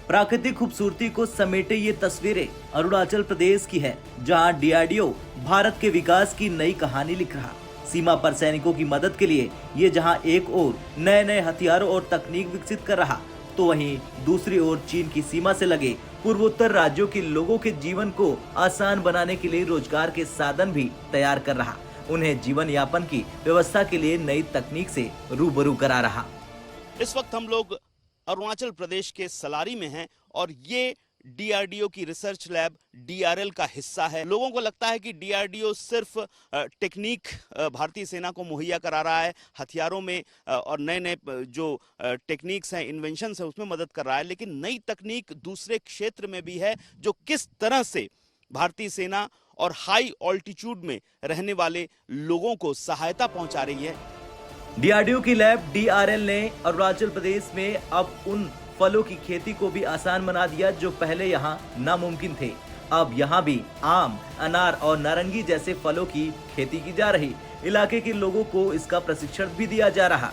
प्राकृतिक खूबसूरती को समेटे ये तस्वीरें अरुणाचल प्रदेश की है, जहां डीआरडीओ भारत के विकास की नई कहानी लिख रहा। सीमा पर सैनिकों की मदद के लिए ये जहां एक ओर नए नए हथियारों और तकनीक विकसित कर रहा, तो वहीं दूसरी ओर चीन की सीमा से लगे पूर्वोत्तर राज्यों के लोगों के जीवन को आसान बनाने के लिए रोजगार के साधन भी तैयार कर रहा, उन्हें जीवन यापन की व्यवस्था के लिए नई तकनीक से रूबरू करा रहा। इस वक्त हम लोग अरुणाचल प्रदेश के सलारी में हैं और ये डीआरडीओ की रिसर्च लैब डीआरएल का हिस्सा है। लोगों को लगता है कि डीआरडीओ सिर्फ टेक्निक भारतीय सेना को मुहैया करा रहा है, हथियारों में और नए नए जो टेक्निक्स हैं, इन्वेंशंस है, उसमें मदद कर रहा है, लेकिन नई तकनीक दूसरे क्षेत्र में भी है जो किस तरह से भारतीय सेना और हाई ऑल्टीट्यूड में रहने वाले लोगों को सहायता पहुंचा रही है। डीआरडीओ की लैब डीआरएल ने अरुणाचल प्रदेश में अब उन फलों की खेती को भी आसान बना दिया जो पहले यहाँ नामुमकिन थे। अब यहाँ भी आम, अनार और नारंगी जैसे फलों की खेती की जा रही। इलाके के लोगों को इसका प्रशिक्षण भी दिया जा रहा।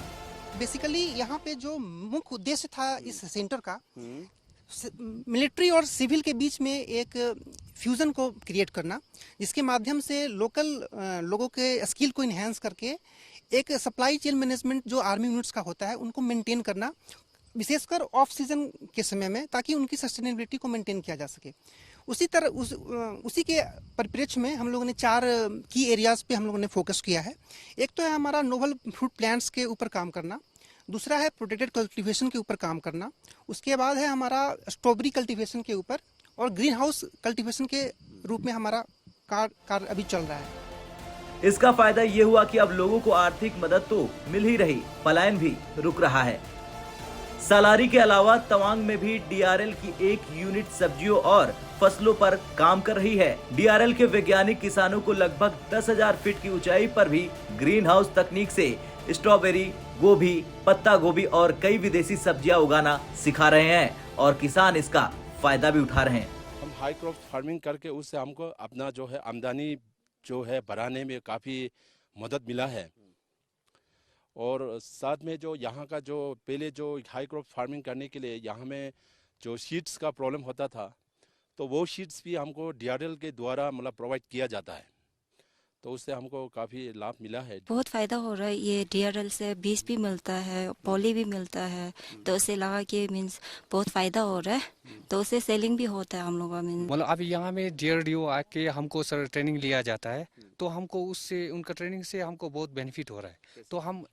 बेसिकली यहाँ पे जो मुख्य उद्देश्य था इस सेंटर का, मिलिट्री और सिविल के बीच में एक फ्यूजन को क्रिएट करना, जिसके माध्यम से लोकल लोगों के स्किल को इन्हेंस करके एक सप्लाई चेन मैनेजमेंट जो आर्मी यूनिट्स का होता है उनको मेंटेन करना, विशेषकर ऑफ सीजन के समय में, ताकि उनकी सस्टेनेबिलिटी को मेंटेन किया जा सके। उसी के परिप्रेक्ष्य में हम लोगों ने 4 की एरियाज पे हम लोगों ने फोकस किया है। एक तो है हमारा नोवल फ्रूट प्लांट्स के ऊपर काम करना, दूसरा है प्रोटेक्टेड कल्टीवेशन के ऊपर काम करना, उसके बाद है हमारा स्ट्रॉबेरी कल्टीवेशन के ऊपर, और ग्रीन हाउस कल्टीवेशन के रूप में हमारा कार्य अभी चल रहा है। इसका फायदा ये हुआ कि अब लोगों को आर्थिक मदद तो मिल ही रही, पलायन भी रुक रहा है। सालारी के अलावा तवांग में भी डीआरएल की एक यूनिट सब्जियों और फसलों पर काम कर रही है। डीआरएल के वैज्ञानिक किसानों को लगभग 10,000 फीट की ऊंचाई पर भी ग्रीन हाउस तकनीक से स्ट्रॉबेरी, गोभी, पत्ता गोभी और कई विदेशी सब्जियां उगाना सिखा रहे हैं और किसान इसका फायदा भी उठा रहे हैं। हम हाई क्रॉप फार्मिंग करके उससे हमको अपना जो है आमदनी जो है बढ़ाने में काफ़ी मदद मिला है। और साथ में जो यहाँ का जो पहले जो हाई क्रॉप फार्मिंग करने के लिए यहाँ में जो सीड्स का प्रॉब्लम होता था, तो वो सीड्स भी हमको डीआरएल के द्वारा मतलब प्रोवाइड किया जाता है, तो उससे हमको काफ़ी लाभ मिला है। बहुत फ़ायदा हो रहा है। ये डीआरएल से बीज भी मिलता है, पॉली भी मिलता है, तो उससे लगा कि मीन्स बहुत फ़ायदा हो रहा है, तो उससे सेलिंग भी होता है हम लोगों का। मतलब अभी यहाँ में डीआरडीओ आके हमको सर ट्रेनिंग लिया जाता है, तो हमको उससे उनका ट्रेनिंग से हमको बहुत बेनिफिट हो रहा है। तो हम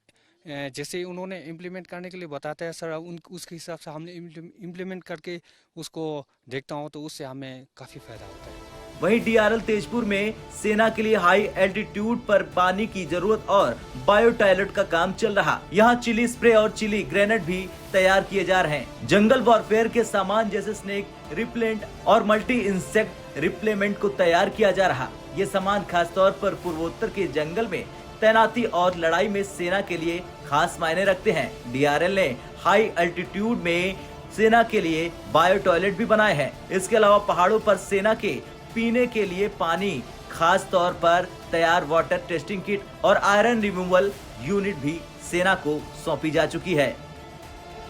जैसे उन्होंने इम्प्लीमेंट करने के लिए बताते हैं सर, उसके हिसाब से हमने इम्प्लीमेंट करके उसको देखता हूँ, तो उससे हमें काफ़ी फ़ायदा होता है। वहीं डीआरएल तेजपुर में सेना के लिए हाई एल्टीट्यूड पर पानी की जरूरत और बायो टॉयलेट का काम चल रहा। यहाँ चिली स्प्रे और चिली ग्रेनेड भी तैयार किए जा रहे हैं। जंगल वॉरफेयर के सामान जैसे स्नेक रिपेलेंट और मल्टी इंसेक्ट रिप्लेमेंट को तैयार किया जा रहा। ये सामान खासतौर पर पूर्वोत्तर के जंगल में तैनाती और लड़ाई में सेना के लिए खास मायने रखते हैं। डीआरएल ने हाई एल्टीट्यूड में सेना के लिए बायो टॉयलेट भी बनाए हैं। इसके अलावा पहाड़ों पर सेना के पीने के लिए पानी, खास तौर पर तैयार वाटर टेस्टिंग किट और आयरन रिमूवल यूनिट भी सेना को सौंपी जा चुकी है।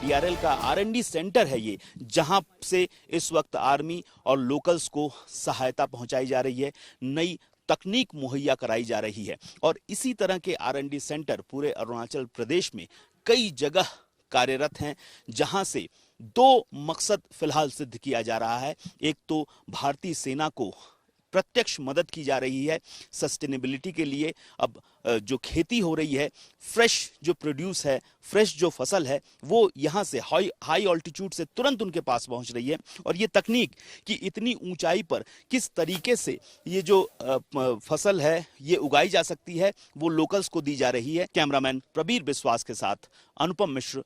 डीआरएल का आर&डी सेंटर है ये, जहां से इस वक्त आर्मी और लोकल्स को सहायता पहुंचाई जा रही है, नई तकनीक मुहैया कराई जा रही है। और इसी तरह के आर&डी सेंटर पूरे अरुणाचल प्रदेश में कई जगह कार्यरत हैं, जहां से 2 मकसद फिलहाल सिद्ध किया जा रहा है। एक तो भारतीय सेना को प्रत्यक्ष मदद की जा रही है सस्टेनेबिलिटी के लिए। अब जो खेती हो रही है, फ्रेश जो प्रोड्यूस है, फ्रेश जो फसल है, वो यहाँ से हाई ऑल्टीट्यूड से तुरंत उनके पास पहुँच रही है। और ये तकनीक कि इतनी ऊंचाई पर किस तरीके से ये जो फसल है ये उगाई जा सकती है, वो लोकल्स को दी जा रही है। कैमरामैन प्रबीर विश्वास के साथ अनुपम मिश्र।